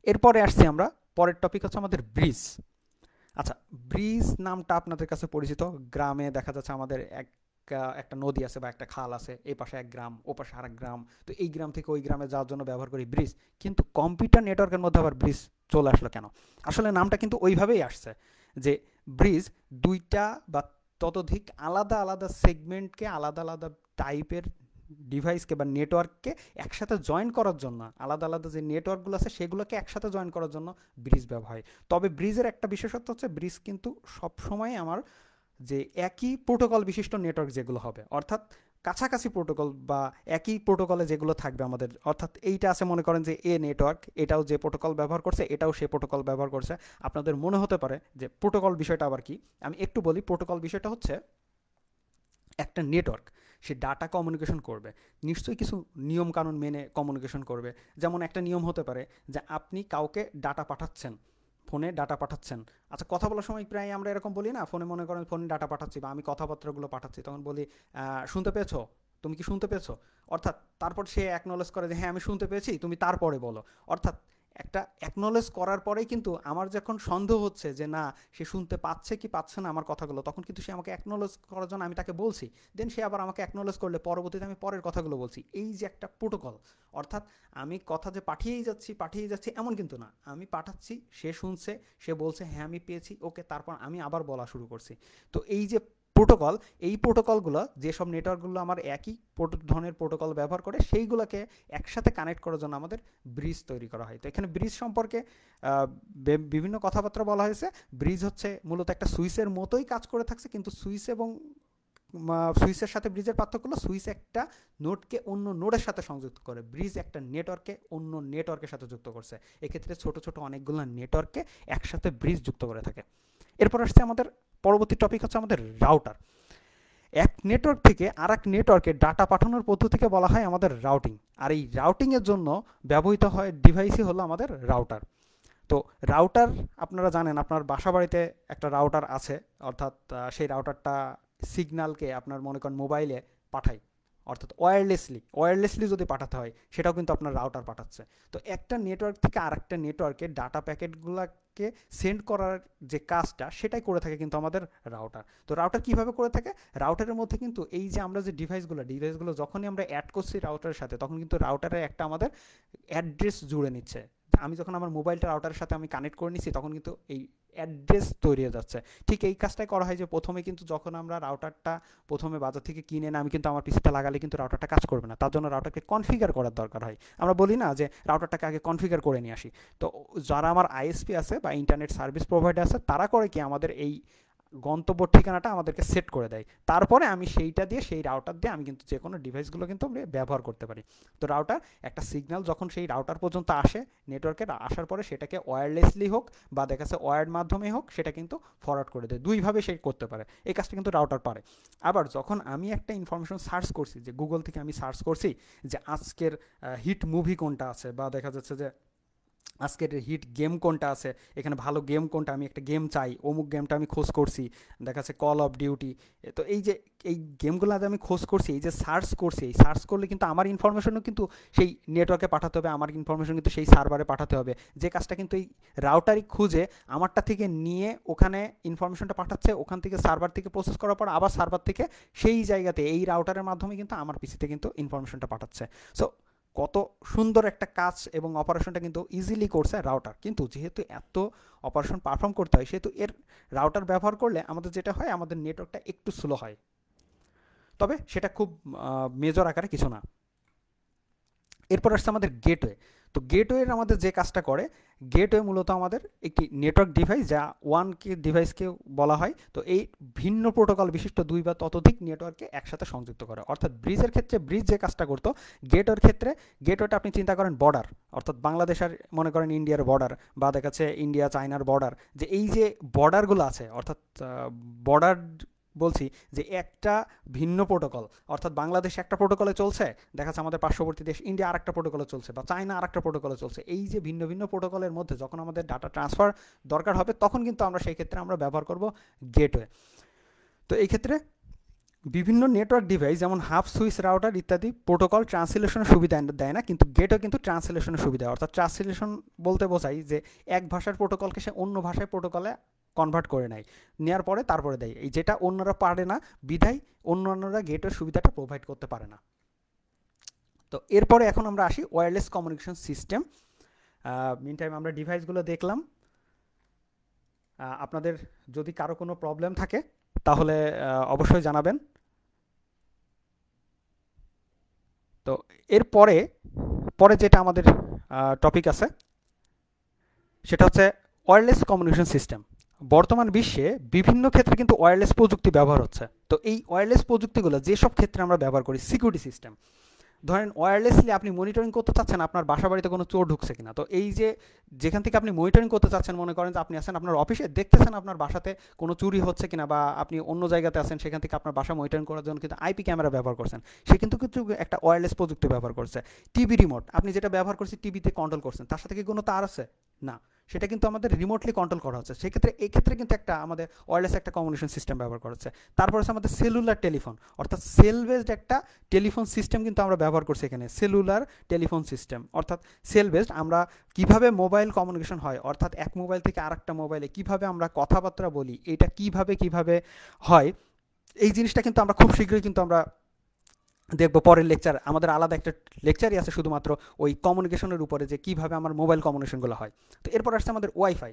এরপরে আসছি আমরা, পরের টপিক হচ্ছে আমাদের ব্রিজ। আচ্ছা, ব্রিজ নামটা আপনাদের কাছে পরিচিত। গ্রামে দেখা যাচ্ছে আমাদের একটা নদী আছে বা একটা খাল আছে, এই পাশে এক গ্রাম, ও পাশে আরেক গ্রাম, তো এই গ্রাম থেকে ওই গ্রামে যাওয়ার জন্য ব্যবহার করি ব্রিজ। কিন্তু কম্পিউটার নেটওয়ার্কের মধ্যে আবার ব্রিজ চলে আসলো কেন? আসলে নামটা কিন্তু ওইভাবেই আসছে যে ব্রিজ দুইটা বা ততোধিক আলাদা আলাদা সেগমেন্টকে, আলাদা আলাদা টাইপের ডিভাইসকে বা নেটওয়ার্ককে একসাথে জয়েন করার জন্য, আলাদা আলাদা যে নেটওয়ার্কগুলো আছে সেগুলোকে একসাথে জয়েন করার জন্য ব্রিজ ব্যবহার হয়। তবে ব্রিজের একটা বিশেষত্ব হচ্ছে, ব্রিজ কিন্তু সবসময় আমার যে একই প্রোটোকল বিশিষ্ট নেটওয়ার্ক যেগুলো হবে, অর্থাৎ কাছাকাছি প্রোটোকল বা একই প্রোটোকলে যেগুলো থাকবে আমাদের, অর্থাৎ এইটা আছে মনে করেন যে এ নেটওয়ার্ক, এটাও যে প্রোটোকল ব্যবহার করছে এটাও সে প্রোটোকল ব্যবহার করছে। আপনাদের মনে হতে পারে যে প্রোটোকল বিষয়টা আবার কি, আমি একটু বলি। প্রোটোকল বিষয়টা হচ্ছে একটা নেটওয়ার্ক, সে ডাটা কমিউনিকেশন করবে, নিশ্চয়ই কিছু নিয়ম কানুন মেনে কমিউনিকেশন করবে। যেমন একটা নিয়ম হতে পারে যে আপনি কাউকে ডাটা পাঠাচ্ছেন, ফোনে ডাটা পাঠাচ্ছেন। আচ্ছা, কথা বলার সময় প্রায় আমরা এরকম বলি না, ফোনে মনে করেন ফোনে ডাটা পাঠাচ্ছি বা আমি কথাবার্তাগুলো পাঠাচ্ছি, তখন বলি শুনতে পেয়েছো, তুমি কি শুনতে পেয়েছো? অর্থাৎ তারপর সে অ্যাকনোলেজ করে যে হ্যাঁ আমি শুনতে পেয়েছি, তুমি তারপরে বলো। অর্থাৎ একটা অ্যাকনোলেজ করার পরেই কিন্তু আমার যখন সন্দেহ হচ্ছে যে না, সে শুনতে পাচ্ছে কি পাচ্ছে না আমার কথাগুলো, তখন কিন্তু সে আমাকে অ্যাকনোলেজ করার জন্য আমি তাকে বলছি, দেন সে আবার আমাকে অ্যাকনোলেজ করলে পরবর্তীতে আমি পরের কথাগুলো বলছি। এই যে একটা প্রোটোকল, অর্থাৎ আমি কথা যে পাঠিয়েই যাচ্ছি এমন কিন্তু না, আমি পাঠাচ্ছি, সে শুনছে, সে বলছে হ্যাঁ আমি পেয়েছি, ওকে, তারপর আমি আবার বলা শুরু করছি। তো এই যে প্রোটোকল, এই প্রোটোকলগুলো যেসব নেটওয়ার্কগুলো আমার একই ধরনের প্রোটোকল ব্যবহার করে, সেইগুলোকে একসাথে কানেক্ট করার জন্য আমাদের ব্রিজ তৈরি করা হয়। তো এখানে ব্রিজ সম্পর্কে বিভিন্ন কথাবার্তা বলা হয়েছে। ব্রিজ হচ্ছে মূলত একটা সুইচের মতোই কাজ করে থাকছে, কিন্তু সুইচ এবং সুইচের সাথে ব্রিজের পার্থক্য হলো, সুইচ একটা নোডকে অন্য নোডের সাথে সংযুক্ত করে, ব্রিজ একটা নেটওয়ার্ককে অন্য নেটওয়ার্কের সাথে যুক্ত করছে। এক্ষেত্রে ছোট ছোট অনেকগুলো নেটওয়ার্ককে একসাথে ব্রিজ যুক্ত করে থাকে। এরপর আসছে আমাদের পরবর্তী টপিক হচ্ছে আমাদের রাউটার। এক নেটওয়ার্ক থেকে আর এক নেটওয়ার্কে ডাটা পাঠানোর পদ্ধতিকে বলা হয় আমাদের রাউটিং। আর এই রাউটিংয়ের জন্য ব্যবহৃত হয় ডিভাইসই হলো আমাদের রাউটার। তো রাউটার আপনারা জানেন, আপনার বাসা বাড়িতে একটা রাউটার আছে, অর্থাৎ সেই রাউটারটা সিগন্যালকে আপনার মনে করেন মোবাইলে পাঠায়, অর্থাৎ ওয়্যারলেসলি যদি পাঠাতে হয়, সেটাও কিন্তু আপনার রাউটার পাঠাচ্ছে। তো একটা নেটওয়ার্ক থেকে আর একটা নেটওয়ার্কে ডাটা প্যাকেটগুলোকে সেন্ড করার যে কাজটা, সেটাই করে থাকে কিন্তু আমাদের রাউটার। তো রাউটার কীভাবে করে থাকে? রাউটারের মধ্যে কিন্তু এই যে আমরা যে ডিভাইসগুলো যখনই আমরা অ্যাড করছি রাউটারের সাথে, তখন কিন্তু রাউটারের একটা আমাদের অ্যাড্রেস জুড়ে নিচ্ছে। আমি যখন আমার মোবাইলটা রাউটারের সাথে আমি কানেক্ট করে নিচ্ছি, তখন কিন্তু এই অ্যাড্রেস তৈরি হয়ে যাচ্ছে। ঠিক এই কাজটাই করা হয় যে প্রথমে কিন্তু যখন আমরা রাউটারটা প্রথমে বাজার থেকে কিনে না, আমি কিন্তু আমার পিসিতে লাগালে কিন্তু রাউটারটা কাজ করবে না, তার জন্য রাউটারকে কনফিগার করার দরকার হয়। আমরা বলি না যে রাউটারটাকে আগে কনফিগার করে নিয়ে আসি। তো যারা আমার আইএসপি আছে বা ইন্টারনেট সার্ভিস প্রোভাইডার আছে, তারা করে কি আমাদের এই গন্তব্য ঠিকানাটা আমাদেরকে সেট করে দেয়, তারপরে আমি সেইটা দিয়ে, সেই রাউটার দিয়ে আমি কিন্তু যে কোনো ডিভাইসগুলো কিন্তু আমি ব্যবহার করতে পারি। তো রাউটার একটা সিগন্যাল যখন সেই রাউটার পর্যন্ত আসে, নেটওয়ার্কের আসার পরে সেটাকে ওয়্যারলেসলি হোক বা দেখা যাচ্ছে ওয়্যার্ড মাধ্যমে হোক, সেটা কিন্তু ফরওয়ার্ড করে দেয়। দুইভাবে সে করতে পারে, এই কাজটা কিন্তু রাউটার পারে। আবার যখন আমি একটা ইনফরমেশন সার্চ করছি, যে গুগল থেকে আমি সার্চ করছি যে আজকের হিট মুভি কোনটা আছে, বা দেখা যাচ্ছে যে আজকের হিট গেম কোনটা আছে, এখানে ভালো গেম কোনটা, আমি একটা গেম চাই, অমুক গেমটা আমি খোঁজ করছি, দেখা যাচ্ছে কল অফ ডিউটি। তো এই যে এই গেমগুলো আমি খোঁজ করছি, এই যে সার্চ করছি, এই সার্চ করলে কিন্তু আমার ইনফরমেশনও কিন্তু সেই নেটওয়ার্কে পাঠাতে হবে, আমার ইনফরমেশন কিন্তু সেই সার্ভারে পাঠাতে হবে। যে কাজটা কিন্তু এই রাউটারই খুঁজে আমারটা থেকে নিয়ে ওখানে ইনফরমেশনটা পাঠাচ্ছে, ওখান থেকে সার্ভার থেকে প্রসেস করার পর আবার সার্ভার থেকে সেই জায়গাতে এই রাউটারের মাধ্যমে কিন্তু আমার পিসিতে কিন্তু ইনফরমেশনটা পাঠাচ্ছে। সো কত সুন্দর একটা কাজ এবং অপারেশনটা কিন্তু ইজিলি করছে রাউটার। কিন্তু যেহেতু এত অপারেশন পারফর্ম করতে হয়, সেহেতু এর রাউটার ব্যবহার করলে আমাদের যেটা হয়, আমাদের নেটওয়ার্কটা একটু স্লো হয়, তবে সেটা খুব মেজর আকারে কিছু না। এরপর আসছে আমাদের গেটওয়ে। তো গেটওয়ের আমাদের যে কাজটা করে, গেটওয়ে মূলত আমাদের একটি নেটওয়ার্ক ডিভাইস, যা ওয়ানকে ডিভাইসকে বলা হয়। তো এই ভিন্ন প্রোটোকল বিশিষ্ট 2 বা ততোধিক নেটওয়ার্ককে একসাথে সংযুক্ত করে। অর্থাৎ ব্রিজের ক্ষেত্রে ব্রিজ যে কাজটা করতো, গেটওয়ের ক্ষেত্রে গেটওয়েটা আপনি চিন্তা করেন বর্ডার, অর্থাৎ বাংলাদেশের মনে করেন ইন্ডিয়ার বর্ডার, বা দেখা যাচ্ছে ইন্ডিয়া চায়নার বর্ডার, যে এই যে বর্ডারগুলো আছে, অর্থাৎ বর্ডার বলছি যে একটা ভিন্ন প্রোটোকল, অর্থাৎ বাংলাদেশ একটা প্রোটোকলে চলছে, দেখা যাচ্ছে আমাদের পার্শ্ববর্তী দেশ ইন্ডিয়া আরেকটা প্রোটোকলে চলছে, বা চায়না আরেকটা প্রোটোকলে চলছে। এই যে ভিন্ন ভিন্ন প্রোটোকলের মধ্যে যখন আমাদের ডাটা ট্রান্সফার দরকার হবে, তখন কিন্তু আমরা সেই ক্ষেত্রে আমরা ব্যবহার করব গেটওয়ে। তো এই ক্ষেত্রে বিভিন্ন নেটওয়ার্ক ডিভাইস যেমন হাব, সুইচ, রাউটার ইত্যাদি প্রোটোকল ট্রান্সলেশনের সুবিধা দেয় না, কিন্তু গেটওয়ে কিন্তু ট্রান্সলেশনের সুবিধা। অর্থাৎ ট্রান্সলেশন বলতে বোঝাই যে এক ভাষার প্রোটোকলকে সে অন্য ভাষায় প্রোটোকলে কনভার্ট করে নেয়, নেওয়ার পরে তারপরে দেয়, এই যেটা অন্যরা পারে না, বিধায় অন্যান্যরা গেটওয়ে সুবিধাটা প্রোভাইড করতে পারে না। তো এরপরে এখন আমরা আসি wireless communication system. Meantime আমরা ডিভাইসগুলো দেখলাম। আপনাদের যদি কারো কোনো প্রবলেম থাকে তাহলে অবশ্যই জানাবেন। তো এরপরে যেটা আমাদের টপিক আছে সেটা হচ্ছে ওয়্যারলেস কমিউনিকেশন সিস্টেম। বর্তমান বিশ্বে বিভিন্ন ক্ষেত্রে কিন্তু ওয়্যারলেস প্রযুক্তি ব্যবহার হচ্ছে। তো এই ওয়্যারলেস প্রযুক্তিগুলো যেসব ক্ষেত্রে আমরা ব্যবহার করি, সিকিউরিটি সিস্টেম, ধরেন ওয়্যারলেসলি আপনি মনিটরিং করতে চাচ্ছেন আপনার বাসা বাড়িতে কোনো চোর ঢুকছে কিনা। তো এই যে যেখান থেকে আপনি মনিটরিং করতে চাচ্ছেন, মনে করেন যে আপনি আছেন আপনার অফিসে, দেখতেছেন আপনার বাসাতে কোনো চুরি হচ্ছে কিনা, বা আপনি অন্য জায়গাতে আছেন, সেখান থেকে আপনার বাসা মনিটরিং করার জন্য কিন্তু আইপি ক্যামেরা ব্যবহার করছেন, সে কিন্তু কিছু একটা ওয়্যারলেস প্রযুক্তি ব্যবহার করছে। টিভি রিমোট আপনি যেটা ব্যবহার করছেন টিভিতে কন্ট্রোল করছেন, তার সাথে কি কোনো তার আছে? না, সেটা কিন্তু আমাদের রিমোটলি কন্ট্রোল করা হচ্ছে। সেক্ষেত্রে এই ক্ষেত্রে কিন্তু একটা আমাদের ওয়্যারলেস একটা কমিউনিকেশন সিস্টেম ব্যবহার করা হচ্ছে। তারপর হচ্ছে আমাদের সেলুলার টেলিফোন, অর্থাৎ সেল বেসড একটা টেলিফোন সিস্টেম কিন্তু আমরা ব্যবহার করছি এখানে, সেলুলার টেলিফোন সিস্টেম, অর্থাৎ সেল বেসড। আমরা কিভাবে মোবাইল কমিউনিকেশন হয়, অর্থাৎ এক মোবাইল থেকে আরেকটা মোবাইলে কিভাবে আমরা কথাবার্তা বলি, এটা কিভাবে হয়, এই জিনিসটা কিন্তু আমরা খুব শীঘ্রই কিন্তু আমরা দেখব। পরের লেকচার আমাদের আলাদা একটা লেকচারই আছে শুধুমাত্র ওই কমিউনিকেশনের উপরে, যে কীভাবে আমার মোবাইল কমিউনিকেশনগুলো হয়। তো এরপর আসছে আমাদের ওয়াইফাই।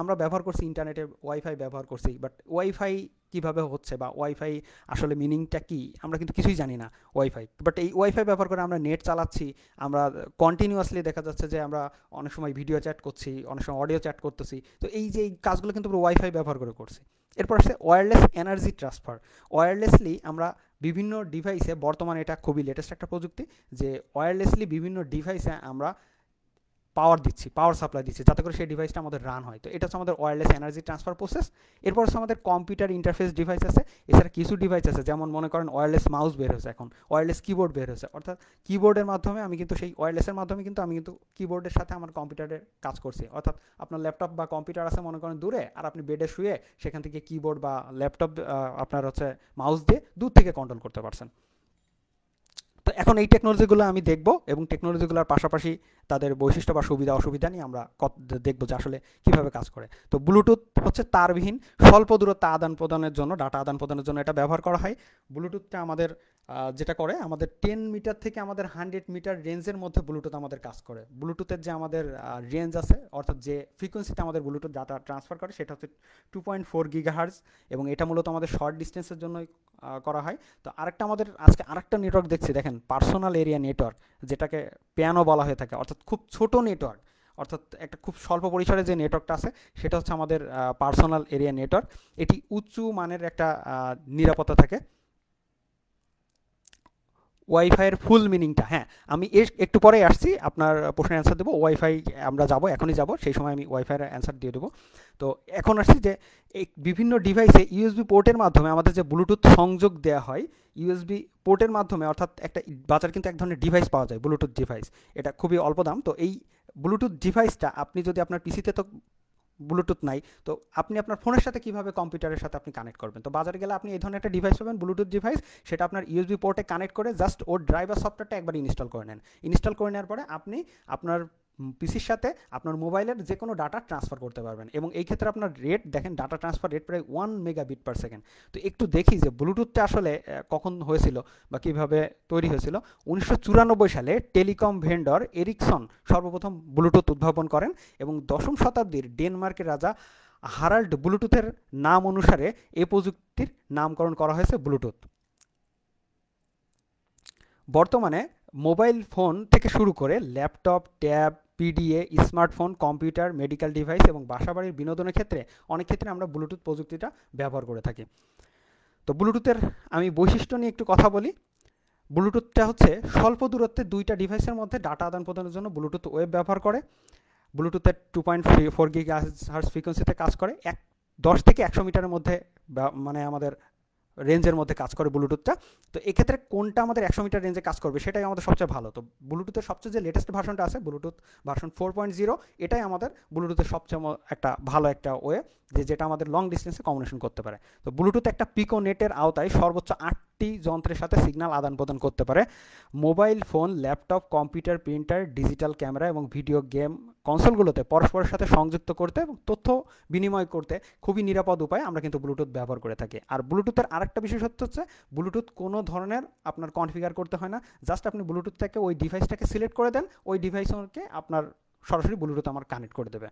আমরা ব্যবহার করছি ইন্টারনেটের ওয়াইফাই ব্যবহার করছি, বাট ওয়াইফাই কীভাবে হচ্ছে বা ওয়াইফাই আসলে মিনিংটা কী আমরা কিন্তু কিছুই জানি না ওয়াইফাই। বাট এই ওয়াইফাই ব্যবহার করে আমরা নেট চালাচ্ছি, আমরা কন্টিনিউয়াসলি দেখা যাচ্ছে যে আমরা অনেক সময় ভিডিও চ্যাট করছি, অনেক সময় অডিও চ্যাট করতেছি। তো এই যে এই কাজগুলো কিন্তু আমরা ওয়াইফাই ব্যবহার করে করছি। এরপর আসছে ওয়্যারলেস এনার্জি ট্রান্সফার। ওয়্যারলেসলি আমরা বিভিন্ন ডিভাইসে, বর্তমানে এটা খুবই লেটেস্ট একটা প্রযুক্তি, যে ওয়্যারলেসলি বিভিন্ন ডিভাইসে আমরা পাওয়ার দিচ্ছি, পাওয়ার সাপ্লাই দিচ্ছি, যাতে করে সেই ডিভাইসটা আমাদের রান হয়। তো এটা হচ্ছে আমাদের ওয়্যারলেস এনার্জি ট্রান্সফার প্রসেস। এরপর হচ্ছে আমাদের কম্পিউটার ইন্টারফেস ডিভাইস আছে। এছাড়া কিছু ডিভাইস আছে, যেমন মনে করেন ওয়্যারলেস মাউস বের হয়েছে, এখন ওয়্যারলেস কিবোর্ড বের হয়েছে, অর্থাৎ কিবোর্ডের মাধ্যমে আমি কিন্তু সেই ওয়্যারলেসের মাধ্যমে কিন্তু আমি কিন্তু কিবোর্ডের সাথে আমার কম্পিউটারের কাজ করছি। অর্থাৎ আপনার ল্যাপটপ বা কম্পিউটার আছে মনে করেন দূরে, আর আপনি বেডে শুয়ে সেখান থেকে কিবোর্ড বা ল্যাপটপ আপনার হচ্ছে মাউস দিয়ে দূর থেকে কন্ট্রোল করতে পারছেন। তো এখন এই টেকনোলজিগুলো আমি দেখব, এবং টেকনোলজিগুলোর পাশাপাশি তাদের বৈশিষ্ট্য বা সুবিধা অসুবিধা নিয়ে আমরা দেখব যে আসলে কীভাবে কাজ করে। তো ব্লুটুথ হচ্ছে তারবিহীন স্বল্প দূরত্ব আদান প্রদানের জন্য, ডাটা আদান প্রদানের জন্য এটা ব্যবহার করা হয়। ব্লুটুথটা আমাদের যেটা করে, আমাদের 10 মিটার থেকে আমাদের 100 মিটার রেঞ্জের মধ্যে ব্লুটুথ আমাদের কাজ করে। ব্লুটুথের যে আমাদের রেঞ্জ আছে, অর্থাৎ যে ফ্রিকোয়েন্সিতে আমাদের ব্লুটুথ ডাটা ট্রান্সফার করে, সেটা হচ্ছে 2.4 গিগাহার্জ, এবং এটা মূলত আমাদের শর্ট ডিস্টেন্সের জন্যই করা হয়। তো আরেকটা আমাদের আজকে আরেকটা নেটওয়ার্ক দেখছি, দেখেন, পার্সোনাল এরিয়া নেটওয়ার্ক, যেটাকে প্যানও বলা হয়ে থাকে, অর্থাৎ খুব ছোট নেটওয়ার্ক, অর্থাৎ একটা খুব স্বল্প পরিসরে যে নেটওয়ার্কটা আছে সেটা হচ্ছে আমাদের পার্সোনাল এরিয়া নেটওয়ার্ক। এটি উচ্চ মানের একটা নিরাপত্তা থাকে। ওয়াইফাইয়ের ফুল মিনিংটা, হ্যাঁ, আমি একটু পরে আসছি, আপনার প্রশ্নের অ্যান্সার দেবো। ওয়াইফাই আমরা যাবো, এখনই যাব, সেই সময় আমি ওয়াইফাইয়ের অ্যান্সার দিয়ে দেবো। তো এখন আসছি যে এই বিভিন্ন ডিভাইসে ইউএসবি পোর্টের মাধ্যমে আমাদের যে ব্লুটুথ সংযোগ দেওয়া হয়, ইউএসবি পোর্টের মাধ্যমে, অর্থাৎ একটা বাজার কিন্তু এক ধরনের ডিভাইস পাওয়া যায়, ব্লুটুথ ডিভাইস, এটা খুবই অল্প দাম। তো এই ব্লুটুথ ডিভাইসটা আপনি যদি আপনার পিসিতে তো ব্লুটুথ নাই, তো আপনি আপনার ফোনের সাথে কিভাবে কম্পিউটারের সাথে আপনি কানেক্ট করবেন? তো বাজারে গেলে আপনি এই ধরনের একটা ডিভাইস পাবেন, ব্লুটুথ ডিভাইস, সেটা আপনার ইউএসবি পোর্টে কানেক্ট করে জাস্ট ওর ড্রাইভার সফটওয়্যারটা একবার ইনস্টল করে নেন। ইনস্টল করে নেওয়ার পরে আপনি আপনার পিসির সাথে আপনার মোবাইলের যে কোনো ডাটা ট্রান্সফার করতে পারবেন। এবং এই ক্ষেত্রে আপনার রেট দেখেন, ডাটা ট্রান্সফার রেট প্রায় 1 মেগাবিট পার সেকেন্ড। তো একটু দেখি যে ব্লুটুথটা আসলে কখন হয়েছিল বা কীভাবে তৈরি হয়েছিল। 1994 সালে টেলিকম ভেন্ডর এরিকসন সর্বপ্রথম ব্লুটুথ উদ্ভাবন করেন এবং 10ম শতাব্দীর ডেনমার্কের রাজা হারাল্ড ব্লুটুথের নাম অনুসারে এই প্রযুক্তির নামকরণ করা হয়েছে ব্লুটুথ। বর্তমানে মোবাইল ফোন থেকে শুরু করে laptop, tab, PDA, smartphone, computer, medical device এবং বাসাবাড়ির বিনোদনের ক্ষেত্রে অনেক ক্ষেত্রে আমরা ব্লুটুথ প্রযুক্তিটা ব্যবহার করে থাকি। তো ব্লুটুথের আমি বৈশিষ্ট্য নিয়ে একটু কথা বলি। ব্লুটুথটা হচ্ছে স্বল্প দূরত্বে দুইটা ডিভাইসের মধ্যে ডাটা আদান প্রদানের জন্য ব্লুটুথ ওয়েব ব্যবহার করে। ব্লুটুথের 2.4 গিগাহার্টজ ফ্রিকোয়েন্সিতে কাজ করে। 10 থেকে 100 মিটারের মধ্যে মানে আমাদের রেঞ্জের মধ্যে কাজ করে ব্লুটুথটা। তো এক্ষেত্রে কোনটা আমাদের 100 মিটার রেঞ্জে কাজ করবে সেটাই আমাদের সবচেয়ে ভালো। তো ব্লুটুথের সবচেয়ে যে লেটেস্ট ভার্সনটা আছে, ব্লুটুথ ভার্সন 4.0, এটাই আমাদের ব্লুটুথের সবচেয়ে একটা ভালো একটা ওয়ে, যেটা আমাদের লং ডিস্টেন্সে কমিউনিকেশন করতে পারে। তো ব্লুটুথ একটা পিকো নেটের আওতায় সর্বোচ্চ 8টি যন্ত্রের সাথে সিগন্যাল আদান প্রদান করতে পারে। Mobile phone, laptop, computer, printer, digital camera এবং ভিডিও গেম কনসোলগুলোতে পরস্পরের সাথে সংযুক্ত করতে এবং তথ্য বিনিময় করতে খুবই নিরাপদ উপায়ে আমরা কিন্তু ব্লুটুথ ব্যবহার করে থাকি। আর ব্লুটুথের আরেকটা বিশেষত্ব হচ্ছে ব্লুটুথ কোনো ধরনের আপনার কনফিগার করতে হয় না। জাস্ট আপনি ব্লুটুথ থেকে ওই ডিভাইসটাকে সিলেক্ট করে দেন, ওই ডিভাইসকে আপনার সরাসরি ব্লুটুথ আমার কানেক্ট করে দেবে।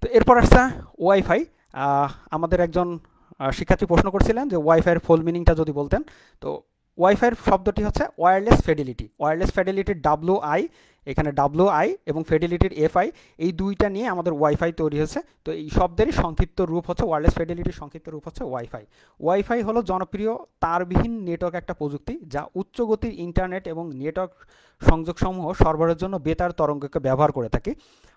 তো এরপর আসছে ওয়াইফাই। আমাদের একজন শিক্ষার্থী প্রশ্ন করছিলেন যে ওয়াইফাইয়ের ফুল মিনিংটা যদি বলতেন। তো ওয়াইফাইয়ের শব্দটি হচ্ছে ওয়্যারলেস ফিডেলিটি। ওয়্যারলেস ফিডেলিটির WI, এখানে WI এবং ফিডেলিটির FI, এই দুইটা নিয়ে আমাদের ওয়াইফাই তৈরি হয়েছে। তো এই শব্দেরই সংক্ষিপ্ত রূপ হচ্ছে, ওয়্যারলেস ফিডেলিটির সংক্ষিপ্ত রূপ হচ্ছে ওয়াইফাই। ওয়াইফাই হলো জনপ্রিয় তারবিহীন নেটওয়ার্ক একটা প্রযুক্তি যা উচ্চ গতির ইন্টারনেট এবং নেটওয়ার্ক সংযোগসমূহ সরবরাহের জন্য বেতার তরঙ্গকে ব্যবহার করে থাকে।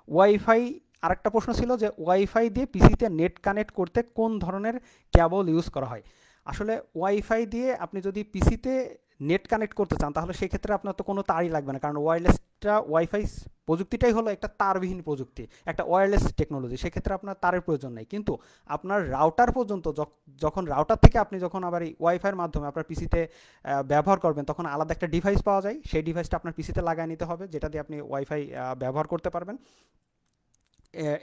ওয়াইফাই আরেকটা প্রশ্ন ছিল যে ওয়াইফাই দিয়ে পিসিতে নেট কানেক্ট করতে কোন ধরনের কেবল ইউজ করা হয়। আসলে ওয়াইফাই দিয়ে আপনি যদি পিসিতে নেট কানেক্ট করতে চান তাহলে সেক্ষেত্রে আপনার তো কোনো তারই লাগবে না, কারণ ওয়াইফাই প্রযুক্তিটাই হলো একটা তারবিহীন প্রযুক্তি, একটা ওয়্যারলেস টেকনোলজি। সেক্ষেত্রে আপনার তারের প্রয়োজন নেই। কিন্তু আপনার রাউটার পর্যন্ত যখন রাউটার থেকে আপনি যখন আবার এই ওয়াইফাইয়ের মাধ্যমে আপনার পিসিতে ব্যবহার করবেন, তখন আলাদা একটা ডিভাইস পাওয়া যায়। সেই ডিভাইসটা আপনার পিসিতে লাগায় নিতে হবে, যেটা দিয়ে আপনি ওয়াইফাই ব্যবহার করতে পারবেন।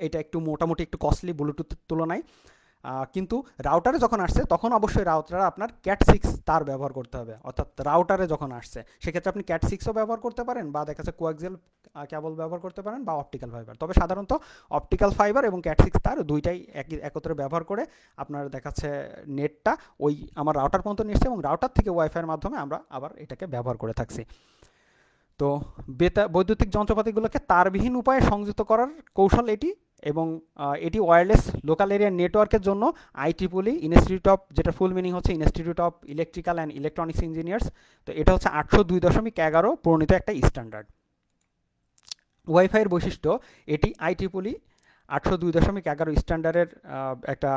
এটা একটু মোটামুটি একটু কস্টলি ব্লুটুথের তুলনায়। কিন্তু রাউটারে যখন আসছে তখন অবশ্যই রাউটারে আপনার ক্যাট 6 তার ব্যবহার করতে হবে। অর্থাৎ রাউটারে যখন আসছে সেক্ষেত্রে আপনি ক্যাট 6ও ব্যবহার করতে পারেন, বা দেখা যাচ্ছে কোয়াক্সিয়াল কেবল ব্যবহার করতে পারেন, বা অপটিক্যাল ফাইবার। তবে সাধারণত অপটিক্যাল ফাইবার এবং ক্যাট 6 তার দুইটাই একত্রে ব্যবহার করে আপনার দেখাচ্ছে নেটটা ওই আমার রাউটার পর্যন্ত নিচ্ছে, এবং রাউটার থেকে ওয়াইফাইয়ের মাধ্যমে আমরা আবার এটাকে ব্যবহার করে থাকছি। তো বৈদ্যুতিক যন্ত্রপাতিগুলোকে তারবিহীন উপায়ে সংযুক্ত করার কৌশল এটি, এবং এটি ওয়্যারলেস লোকাল এরিয়া নেটওয়ার্কের জন্য IEEE ইনস্টিটিউট অফ, যেটা ফুল মিনিং হচ্ছে institute of electrical and electronics engineers. তো এটা হচ্ছে 802.11 প্রণীত একটা স্ট্যান্ডার্ড। ওয়াইফাইয়ের বৈশিষ্ট্য, এটি IEEE 802.11 স্ট্যান্ডার্ডের একটা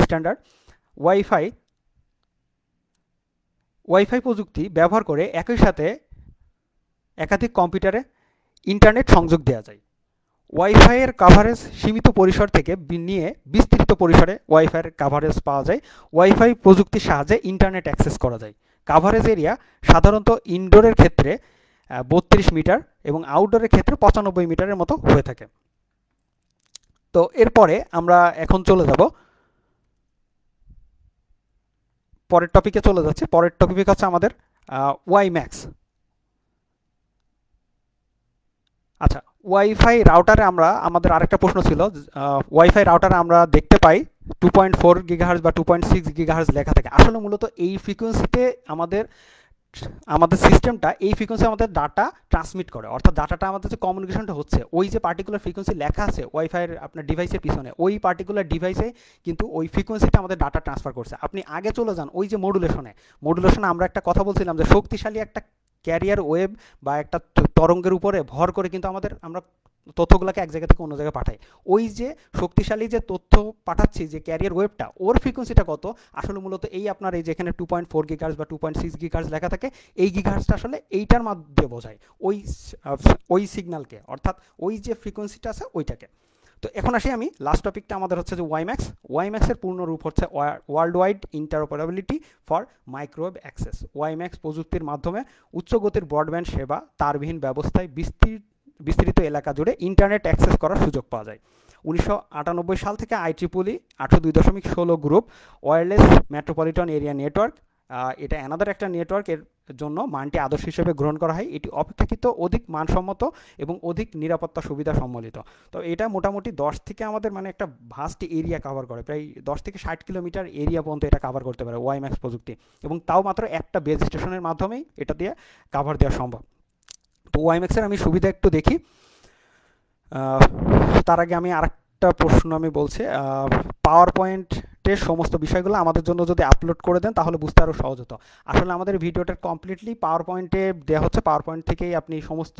স্ট্যান্ডার্ড। ওয়াইফাই প্রযুক্তি ব্যবহার করে একই সাথে একাধিক কম্পিউটারে ইন্টারনেট সংযোগ দেওয়া যায়। ওয়াইফাইয়ের কাভারেজ সীমিত পরিসর থেকে নিয়ে বিস্তৃত পরিসরে ওয়াইফাইয়ের কাভারেজ পাওয়া যায়। ওয়াইফাই প্রযুক্তির সাহায্যে ইন্টারনেট অ্যাক্সেস করা যায়। কাভারেজ এরিয়া সাধারণত ইনডোরের ক্ষেত্রে 32 মিটার এবং আউটডোরের ক্ষেত্রে 95 মিটারের মতো হয়ে থাকে। তো এরপরে আমরা এখন চলে যাব পরের টপিকে চলে যাচ্ছি। পরের টপিক হচ্ছে আমাদের ওয়াইম্যাক্স। আচ্ছা, ওয়াইফাই রাউটারে আমাদের আরেকটা প্রশ্ন ছিল, ওয়াইফাই রাউটারে আমরা দেখতে পাই 2.4 গিগাহার্জ বা 2.6 গিগাহার্জ লেখা থাকে। আসলে মূলত এই ফ্রিকোয়েন্সিতে আমাদের সিস্টেমটা এই ফ্রিকোয়েন্সি আমাদের ডাটা ট্রান্সমিট করে, অর্থাৎ ডাটাটা আমাদের যে কমিউনিকেশনটা হচ্ছে ওই যে পার্টিকুলার ফ্রিকোয়েন্সি লেখা আছে ওয়াইফাইয়ের আপনার ডিভাইসের পিছনে, ওই পার্টিকুলার ডিভাইসে কিন্তু ওই ফ্রিকোয়েন্সিটা আমাদের ডাটা ট্রান্সফার করছে। আপনি আগে চলে যান ওই যে মডুলেশনে আমরা একটা কথা বলছিলাম যে শক্তিশালী একটা ক্যারিয়ার ওয়েভ বা একটা তরঙ্গের উপরে ভর করে কিন্তু আমরা তথ্যগুলোকে এক জায়গা থেকে অন্য জায়গায় পাঠাই। ওই যে শক্তিশালী যে তথ্য পাঠাচ্ছি যে ক্যারিয়ার ওয়েভটা, ওর ফ্রিকোয়েন্সিটা কত, আসলে মূলত এই আপনার এই যেখানে 2.4 গিগাহার্জ বা 2.6 গিগাহার্জ লেখা থাকে, এই গিগাহার্জটা আসলে এইটার মাধ্যমে বোঝায় ওই সিগন্যালকে, অর্থাৎ ওই যে ফ্রিকোয়েন্সিটা আছে ওইটাকে। তো এখন আসি আমি লাস্ট টপিকটা আমাদের হচ্ছে যে ওয়াইম্যাক্স। ওয়াইম্যাক্সের পূর্ণ রূপ হচ্ছে world wide interoperability for microwave access. WiMAX প্রযুক্তির মাধ্যমে উচ্চ গতির ব্রডব্যান্ড সেবা তারবিহীন ব্যবস্থায় বিস্তৃত এলাকা জুড়ে ইন্টারনেট অ্যাক্সেস করার সুযোগ পাওয়া যায়। 1998 সাল থেকে IEEE 802.16 group wireless metropolitan area network, এটা অ্যানাদার একটা নেটওয়ার্কের জন্য মানটি আদর্শ হিসেবে গ্রহণ করা হয়। এটি অপেক্ষাকৃত অধিক মানসম্মত এবং অধিক নিরাপত্তা সুবিধা সম্বলিত। তো এটা মোটামুটি 10 থেকে আমাদের মানে একটা ভাস্ট এরিয়া কভার করে, প্রায় 10 থেকে 60 কিলোমিটার এরিয়া পর্যন্ত এটা কভার করতে পারে ওয়াইম্যাক্স প্রযুক্তি, এবং তাও মাত্র একটা বেস স্টেশনের মাধ্যমেই এটা দিয়ে কভার দেওয়া সম্ভব। তো ওয়াইম্যাক্সের আমি সুবিধা একটু দেখি। তার আগে আমি আরেকটা প্রশ্ন আমি বলছি, পাওয়ার পয়েন্টের সমস্ত বিষয়গুলো আমাদের জন্য যদি আপলোড করে দেন তাহলে বুঝতে আরও সহজ হতো। আসলে আমাদের ভিডিওটা কমপ্লিটলি পাওয়ার পয়েন্টে দেওয়া হচ্ছে, পাওয়ার পয়েন্ট থেকেই আপনি সমস্ত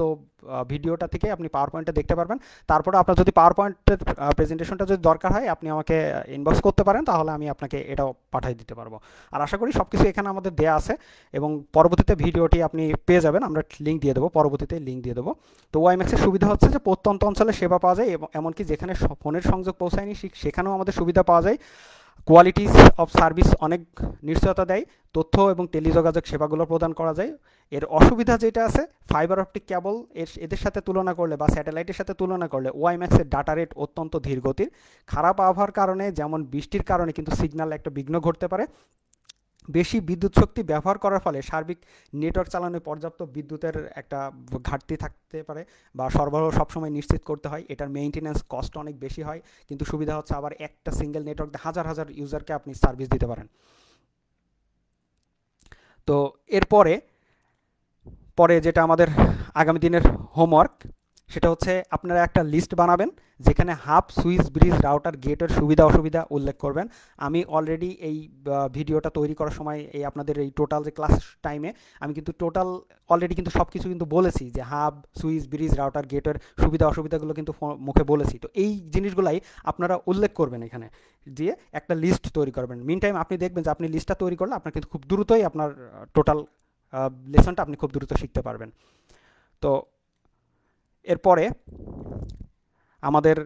ভিডিওটা থেকে আপনি পাওয়ার পয়েন্টে দেখতে পারবেন। তারপরে আপনার যদি পাওয়ার পয়েন্টের প্রেজেন্টেশনটা যদি দরকার হয় আপনি আমাকে ইনবক্স করতে পারেন, তাহলে আমি আপনাকে এটাও পাঠিয়ে দিতে পারবো। আর আশা করি সব কিছু এখানে আমাদের দেওয়া আছে, এবং পরবর্তীতে ভিডিওটি আপনি পেয়ে যাবেন, আমরা লিঙ্ক দিয়ে দেবো, পরবর্তীতে লিঙ্ক দিয়ে দেবো। তো ওয়াইম্যাক্সের সুবিধা হচ্ছে যে প্রত্যন্ত অঞ্চলে সেবা পাওয়া যায়, এবং এমনকি যেখানে ফোনের সংযোগ পৌঁছায়নি সেখানেও আমাদের সুবিধা পাওয়া যায়। কোয়ালিটিস অফ সার্ভিস অনেক নিশ্চয়তা দেয়, তথ্য এবং টেলিযোগাযোগ সেবাগুলো প্রদান করা যায়। এর অসুবিধা যেটা আছে, ফাইবার অপটিক কেবল এদের সাথে তুলনা করলে বা স্যাটেলাইটের সাথে তুলনা করলে ওয়াইম্যাক্সের ডাটা রেট অত্যন্ত ধীর গতির। খারাপ আবহাওয়ার কারণে, যেমন বৃষ্টির কারণে কিন্তু সিগন্যাল একটা বিঘ্ন ঘটতে পারে। বেশি বিদ্যুৎ শক্তি ব্যবহার করার ফলে সার্বিক নেটওয়ার্ক চালানোয় পর্যাপ্ত বিদ্যুতের একটা ঘাটতি থাকতে পারে, বা সরবরাহ সবসময় নিশ্চিত করতে হয়। এটার মেইনটেন্যান্স কস্ট অনেক বেশি হয়, কিন্তু সুবিধা হচ্ছে আবার একটা সিঙ্গেল নেটওয়ার্ক হাজার হাজার ইউজারকে আপনি সার্ভিস দিতে পারেন। তো এরপরে যেটা আমাদের আগামী দিনের হোমওয়ার্ক, সেটা হচ্ছে আপনারা একটা লিস্ট বানাবেন যেখানে হাব, সুইচ, ব্রিজ, রাউটার, গেটের সুবিধা অসুবিধা উল্লেখ করবেন। আমি অলরেডি এই ভিডিওটা তৈরি করার সময় এই আপনাদের এই টোটাল যে ক্লাস টাইমে আমি কিন্তু অলরেডি কিন্তু সব কিছু কিন্তু বলেছি, যে হাব, সুইচ, ব্রিজ, রাউটার, গেটের সুবিধা অসুবিধাগুলো কিন্তু মুখে বলেছি। তো এই জিনিসগুলাই আপনারা উল্লেখ করবেন এখানে, দিয়ে একটা লিস্ট তৈরি করবেন। মিন টাইম আপনি দেখবেন যে আপনি লিস্টটা তৈরি করলে আপনার কিন্তু খুব দ্রুতই আপনার টোটাল লেসনটা আপনি খুব দ্রুত শিখতে পারবেন। তো এরপরে আমাদের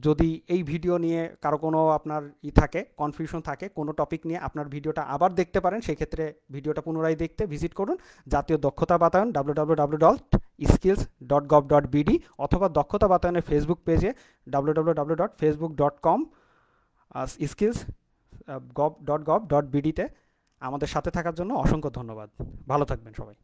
যদি এই ভিডিও নিয়ে কারো কোনো আপনার থাকে, কনফিউশন থাকে কোনো টপিক নিয়ে, আপনার ভিডিওটা আবার দেখতে পারেন। সেক্ষেত্রে ভিডিওটা পুনরায় দেখতে ভিজিট করুন জাতীয় দক্ষতা বাতায়ন www.skills.gov.bd, অথবা দক্ষতা বাতায়নের ফেসবুক পেজে www.facebook.com/skills.gov.bd তে। আমাদের সাথে থাকার জন্য অসংখ্য ধন্যবাদ। ভালো থাকবেন সবাই।